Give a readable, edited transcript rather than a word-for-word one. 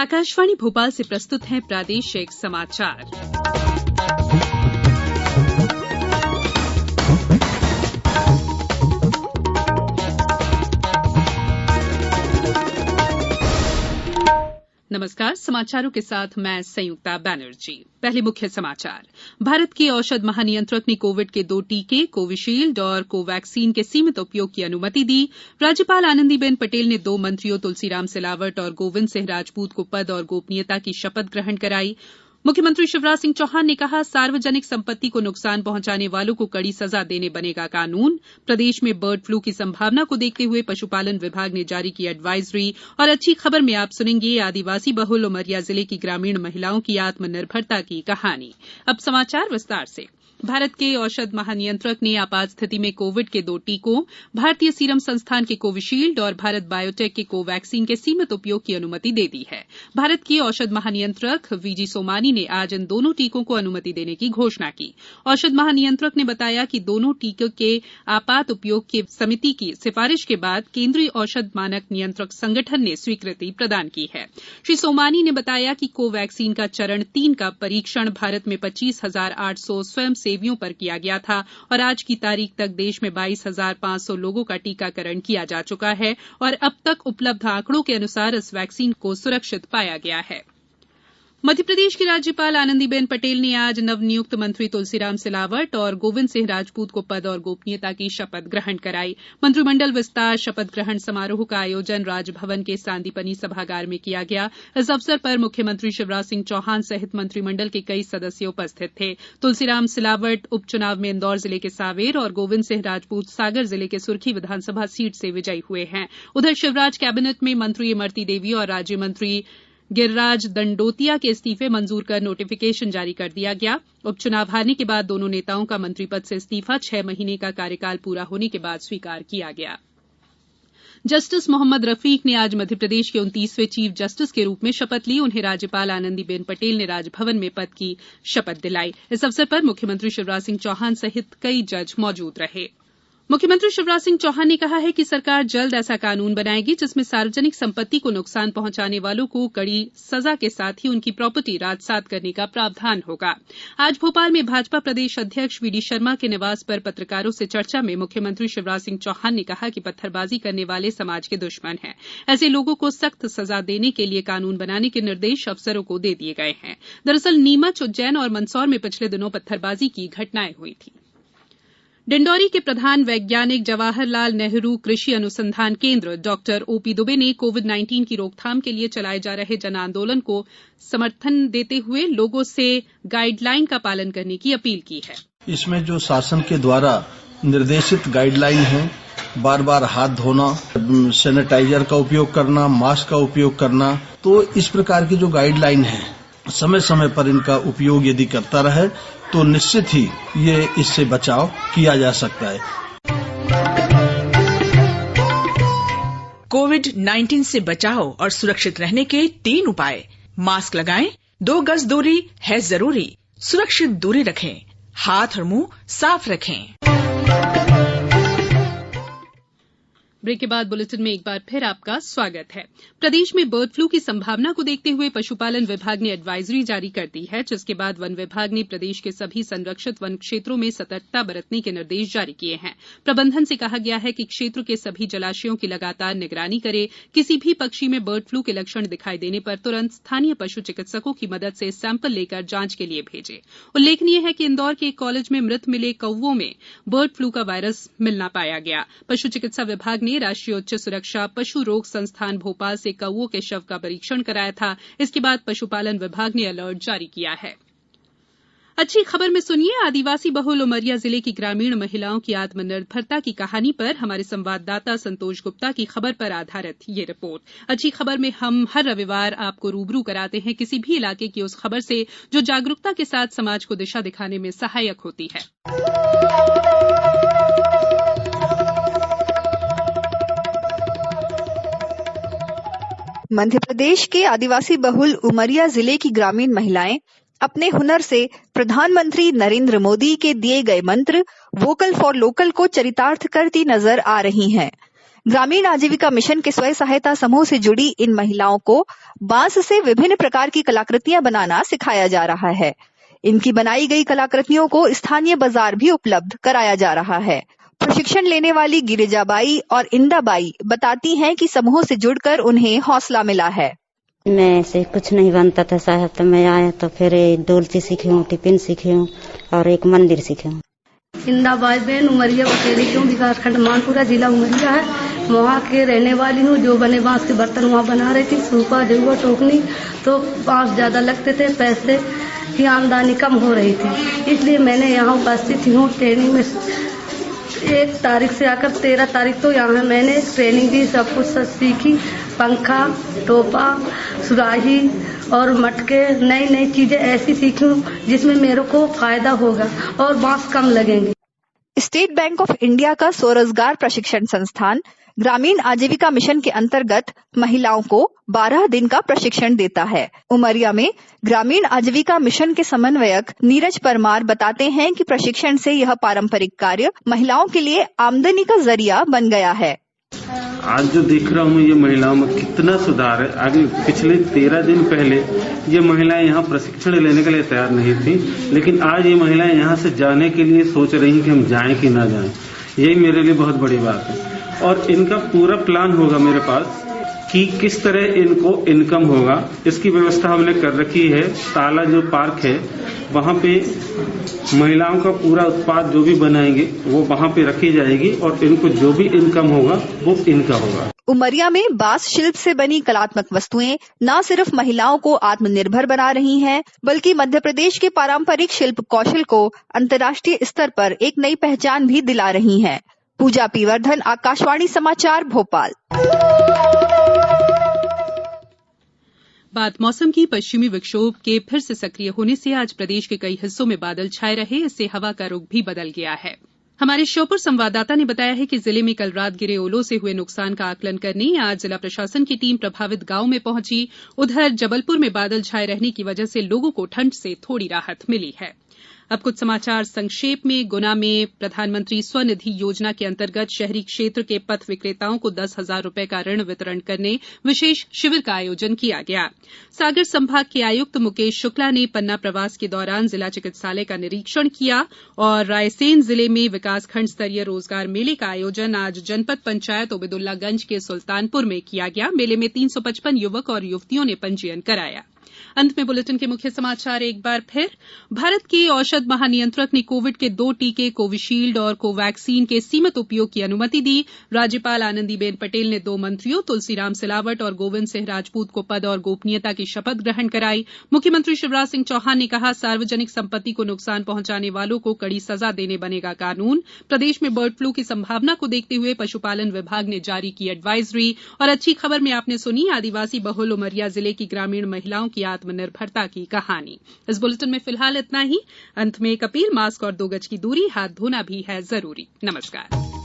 आकाशवाणी भोपाल से प्रस्तुत हैं प्रादेशिक समाचार। नमस्कार, समाचारों के साथ मैं संयुक्ता बैनर्जी। पहले मुख्य समाचार। भारत के औषध महानियंत्रक ने कोविड के 2 टीके कोविशील्ड और कोवैक्सीन के सीमित उपयोग की अनुमति दी। राज्यपाल आनंदीबेन पटेल ने 2 मंत्रियों तुलसीराम सिलावट और गोविंद सिंह राजपूत को पद और गोपनीयता की शपथ ग्रहण कराई। मुख्यमंत्री शिवराज सिंह चौहान ने कहा, सार्वजनिक संपत्ति को नुकसान पहुंचाने वालों को कड़ी सजा देने बनेगा कानून। प्रदेश में बर्ड फ्लू की संभावना को देखते हुए पशुपालन विभाग ने जारी की एडवाइजरी। और अच्छी खबर में आप सुनेंगे आदिवासी बहुल उमरिया जिले की ग्रामीण महिलाओं की आत्मनिर्भरता की कहानी। अब समाचार विस्तार से। भारत के औषध महानियंत्रक ने आपात स्थिति में कोविड के 2 टीकों भारतीय सीरम संस्थान के कोविशील्ड और भारत बायोटेक के कोवैक्सीन के सीमित उपयोग की अनुमति दे दी है। भारत के औषध महानियंत्रक वीजी सोमानी ने आज इन दोनों टीकों को अनुमति देने की घोषणा की। औषध महानियंत्रक ने बताया कि दोनों टीकों के आपात उपयोग की समिति की सिफारिश के बाद केंद्रीय औषध मानक नियंत्रक संगठन ने स्वीकृति प्रदान की है। श्री सोमानी ने बताया कि कोवैक्सीन का चरण 3 का परीक्षण भारत में 25,800 स्वयं सेवियों पर किया गया था और आज की तारीख तक देश में 22,500 लोगों का टीकाकरण किया जा चुका है और अब तक उपलब्ध आंकड़ों के अनुसार इस वैक्सीन को सुरक्षित पाया गया है। मध्यप्रदेश की राज्यपाल आनंदीबेन पटेल ने आज नवनियुक्त मंत्री तुलसीराम सिलावट और गोविंद सिंह राजपूत को पद और गोपनीयता की शपथ ग्रहण कराई। मंत्रिमंडल विस्तार शपथ ग्रहण समारोह का आयोजन राजभवन के सांदीपनि सभागार में किया गया। इस अवसर पर मुख्यमंत्री शिवराज सिंह चौहान सहित मंत्रिमंडल के कई सदस्य उपस्थित थे। तुलसीराम सिलावट उपचुनाव में इंदौर जिले के सांवेर और गोविंद सिंह राजपूत सागर जिले के सुरखी विधानसभा सीट से विजयी हुए हैं। उधर शिवराज कैबिनेट में मंत्री इमरती देवी और राज्य मंत्री गिरिराज दंडोतिया के इस्तीफे मंजूर कर नोटिफिकेशन जारी कर दिया गया। उपचुनाव हारने के बाद दोनों नेताओं का मंत्री पद से इस्तीफा 6 महीने का कार्यकाल पूरा होने के बाद स्वीकार किया गया। जस्टिस मोहम्मद रफीक ने आज मध्यप्रदेश के 29वें चीफ जस्टिस के रूप में शपथ ली। उन्हें राज्यपाल आनंदीबेन पटेल ने राजभवन में पद की शपथ दिलाई। इस अवसर पर मुख्यमंत्री शिवराज सिंह चौहान सहित कई जज मौजूद रहे। मुख्यमंत्री शिवराज सिंह चौहान ने कहा है कि सरकार जल्द ऐसा कानून बनाएगी जिसमें सार्वजनिक संपत्ति को नुकसान पहुंचाने वालों को कड़ी सजा के साथ ही उनकी प्रॉपर्टी राजसात करने का प्रावधान होगा। आज भोपाल में भाजपा प्रदेश अध्यक्ष वीडी शर्मा के निवास पर पत्रकारों से चर्चा में मुख्यमंत्री शिवराज सिंह चौहान ने कहा कि पत्थरबाजी करने वाले समाज के दुश्मन हैं। ऐसे लोगों को सख्त सजा देने के लिए कानून बनाने के निर्देश अफसरों को दे दिए गए हैं। दरअसल नीमच, उज्जैन और मंदसौर में पिछले दिनों पत्थरबाजी की घटनाएं हुई थी। डिंडौरी के प्रधान वैज्ञानिक जवाहरलाल नेहरू कृषि अनुसंधान केंद्र डॉक्टर ओपी दुबे ने कोविड-19 की रोकथाम के लिए चलाए जा रहे जन आंदोलन को समर्थन देते हुए लोगों से गाइडलाइन का पालन करने की अपील की है। इसमें जो शासन के द्वारा निर्देशित गाइडलाइन है, बार-बार हाथ धोना, सैनिटाइजर का उपयोग करना, मास्क का उपयोग करना, तो इस प्रकार की जो गाइडलाइन है समय समय पर इनका उपयोग यदि करता रहे तो निश्चित ही ये इससे बचाव किया जा सकता है। कोविड-19 से बचाव और सुरक्षित रहने के 3 उपाय। मास्क लगाएं, 2 गज दूरी है जरूरी, सुरक्षित दूरी रखें, हाथ और मुंह साफ रखें। ब्रेक के बाद बुलेटिन में एक बार फिर आपका स्वागत है। प्रदेश में बर्ड फ्लू की संभावना को देखते हुए पशुपालन विभाग ने एडवाइजरी जारी कर दी है, जिसके बाद वन विभाग ने प्रदेश के सभी संरक्षित वन क्षेत्रों में सतर्कता बरतने के निर्देश जारी किए हैं। प्रबंधन से कहा गया है कि क्षेत्र के सभी जलाशयों की लगातार निगरानी करे। किसी भी पक्षी में बर्ड फ्लू के लक्षण दिखाई देने पर तुरंत स्थानीय पशु चिकित्सकों की मदद से सैंपल लेकर जांच के लिए भेजे। उल्लेखनीय है कि इंदौर के एक कॉलेज में मृत मिले कौवों में बर्ड फ्लू का वायरस मिलना पाया गया। पशु चिकित्सा विभाग ने राष्ट्रीय उच्च सुरक्षा पशु रोग संस्थान भोपाल से कौवों के शव का परीक्षण कराया था। इसके बाद पशुपालन विभाग ने अलर्ट जारी किया है। अच्छी खबर में सुनिए आदिवासी बहुल उमरिया जिले की ग्रामीण महिलाओं की आत्मनिर्भरता की कहानी पर हमारे संवाददाता संतोष गुप्ता की खबर पर आधारित ये रिपोर्ट। अच्छी खबर में हम हर रविवार आपको रूबरू कराते हैं किसी भी इलाके की उस खबर से जो जागरूकता के साथ समाज को दिशा दिखाने में सहायक होती है। मध्य प्रदेश के आदिवासी बहुल उमरिया जिले की ग्रामीण महिलाएं अपने हुनर से प्रधानमंत्री नरेंद्र मोदी के दिए गए मंत्र वोकल फॉर लोकल को चरितार्थ करती नजर आ रही हैं। ग्रामीण आजीविका मिशन के स्वयं सहायता समूह से जुड़ी इन महिलाओं को बांस से विभिन्न प्रकार की कलाकृतियां बनाना सिखाया जा रहा है। इनकी बनाई गई कलाकृतियों को स्थानीय बाजार भी उपलब्ध कराया जा रहा है। प्रशिक्षण लेने वाली गिरिजाबाई और इंदाबाई बताती हैं कि समूह से जुड़कर उन्हें हौसला मिला है। मैं ऐसे कुछ नहीं बनता था साहब, तो मैं आया तो फिर डोलची सीखी हूँ, टिफिन सीखी हूँ और एक मंदिर सीखी हूँ। इंदाबाई बेन उमरिया बसेली क्यों विकास खंड मानपुरा जिला उमरिया है, वहाँ के रहने वाली हूँ। जो बने बांस के बर्तन वहाँ बना रही थी, सूपा जहुआ टोकनी, तो बांस ज्यादा लगते थे, पैसे की आमदनी कम हो रही थी, इसलिए मैंने यहाँ उपस्थित हूँ ट्रेनिंग में। 1 तारीख से आकर 13 तारीख तो यहाँ मैंने ट्रेनिंग दी, सब कुछ सीखी। पंखा, टोपा, सुराही और मटके, नई नई चीजें ऐसी सीखी जिसमें मेरे को फायदा होगा और बांस कम लगेंगे। स्टेट बैंक ऑफ इंडिया का स्वरोजगार प्रशिक्षण संस्थान ग्रामीण आजीविका मिशन के अंतर्गत महिलाओं को 12 दिन का प्रशिक्षण देता है। उमरिया में ग्रामीण आजीविका मिशन के समन्वयक नीरज परमार बताते हैं कि प्रशिक्षण से यह पारंपरिक कार्य महिलाओं के लिए आमदनी का जरिया बन गया है। आज जो देख रहा हूँ ये महिलाओं में कितना सुधार है। आगे पिछले 13 दिन पहले ये महिलाएं यहाँ प्रशिक्षण लेने के लिए तैयार नहीं थी, लेकिन आज ये महिलाएं यहाँ से जाने के लिए सोच रही हैं कि हम जाएं कि ना जाएं। यही मेरे लिए बहुत बड़ी बात है और इनका पूरा प्लान होगा मेरे पास कि किस तरह इनको इनकम होगा। इसकी व्यवस्था हमने कर रखी है। ताला जो पार्क है वहाँ पे महिलाओं का पूरा उत्पाद जो भी बनाएंगे वो वहाँ पे रखी जाएगी और इनको जो भी इनकम होगा वो इनका होगा। उमरिया में बांस शिल्प से बनी कलात्मक वस्तुएं न सिर्फ महिलाओं को आत्मनिर्भर बना रही हैं, बल्कि मध्य प्रदेश के पारंपरिक शिल्प कौशल को अंतर्राष्ट्रीय स्तर पर एक नई पहचान भी दिला रही हैं। पूजा पीवर्धन, आकाशवाणी समाचार, भोपाल। बात मौसम की। पश्चिमी विक्षोभ के फिर से सक्रिय होने से आज प्रदेश के कई हिस्सों में बादल छाए रहे। इससे हवा का रुख भी बदल गया है। हमारे श्योपुर संवाददाता ने बताया है कि जिले में कल रात गिरे ओलों से हुए नुकसान का आकलन करने आज जिला प्रशासन की टीम प्रभावित गांव में पहुंची। उधर जबलपुर में बादल छाए रहने की वजह से लोगों को ठंड से थोड़ी राहत मिली है। अब कुछ समाचार संक्षेप में। गुना में प्रधानमंत्री स्वनिधि योजना के अंतर्गत शहरी क्षेत्र के पथ विक्रेताओं को 10,000 रुपए का ऋण वितरण करने विशेष शिविर का आयोजन किया गया। सागर संभाग के आयुक्त मुकेश शुक्ला ने पन्ना प्रवास के दौरान जिला चिकित्सालय का निरीक्षण किया और रायसेन जिले में विकासखंड स्तरीय रोजगार मेले का आयोजन आज जनपद पंचायत ओबेदुल्लागंज के सुल्तानपुर में किया गया। मेले में 355 युवक और युवतियों ने पंजीयन कराया। अंत में बुलेटिन के मुख्य समाचार एक बार फिर। भारत के औषध महानियंत्रक ने कोविड के 2 टीके कोविशील्ड और कोवैक्सीन के सीमित उपयोग की अनुमति दी। राज्यपाल आनंदीबेन पटेल ने 2 मंत्रियों तुलसीराम सिलावट और गोविंद सिंह राजपूत को पद और गोपनीयता की शपथ ग्रहण कराई। मुख्यमंत्री शिवराज सिंह चौहान ने कहा, सार्वजनिक संपत्ति को नुकसान पहुंचाने वालों को कड़ी सजा देने बनेगा कानून। प्रदेश में बर्ड फ्लू की संभावना को देखते हुए पशुपालन विभाग ने जारी की एडवाइजरी। और अच्छी खबर में आपने सुनी आदिवासी बहुल उमरिया जिले की ग्रामीण महिलाओं की आत्मनिर्भरता की कहानी। इस बुलेटिन में फिलहाल इतना ही। अंत में एक अपील, मास्क और 2 गज की दूरी, हाथ धोना भी है जरूरी। नमस्कार।